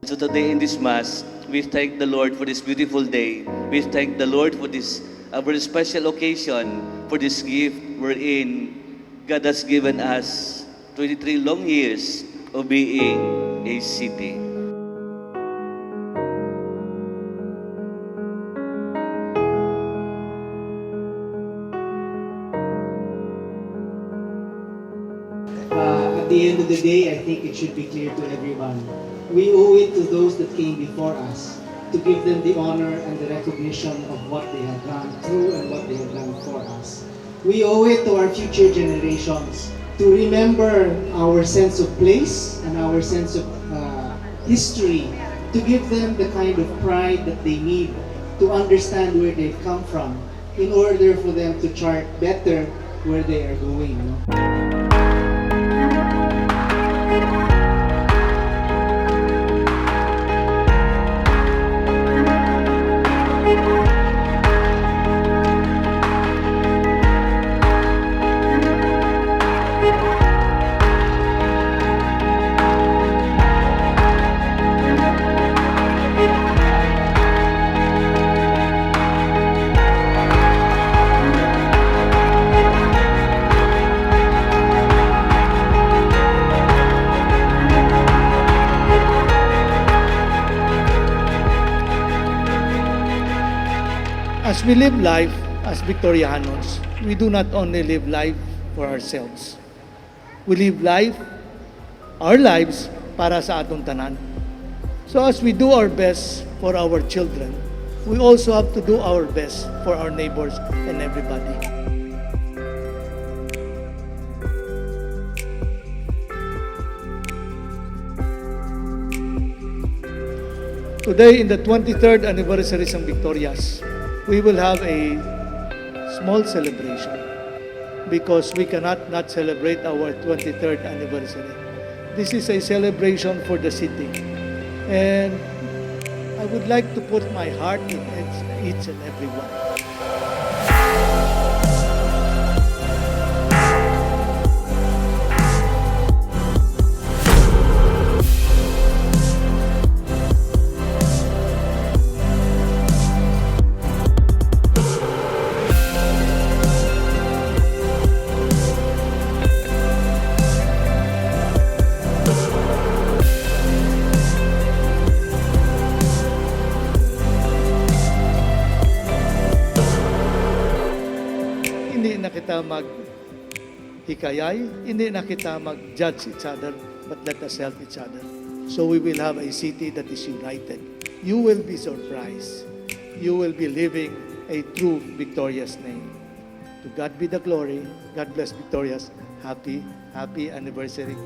So today in this Mass, we thank the Lord for this beautiful day. We thank the Lord for this very special occasion, for this gift wherein God has given us 23 long years of being a city. At the end of the day, I think it should be clear to everyone. We owe it to those that came before us to give them the honor and the recognition of what they have gone through and what they have done for us. We owe it to our future generations to remember our sense of place and our sense of history, to give them the kind of pride that they need to understand where they've come from in order for them to chart better where they are going. As we live life as Victorianos, we do not only live life for ourselves. We live our lives, para sa atong tanan. So as we do our best for our children, we also have to do our best for our neighbors and everybody. Today, in the 23rd anniversary ng Victorias, we will have a small celebration because we cannot not celebrate our 23rd anniversary. This is a celebration for the city. And I would like to put my heart in each and every one. Hindi na kita mag-hikayay, hindi na kita mag-judge each other, but let us help each other. So we will have a city that is united. You will be surprised. You will be living a true Victoria's name. To God be the glory. God bless Victoria's. Happy anniversary.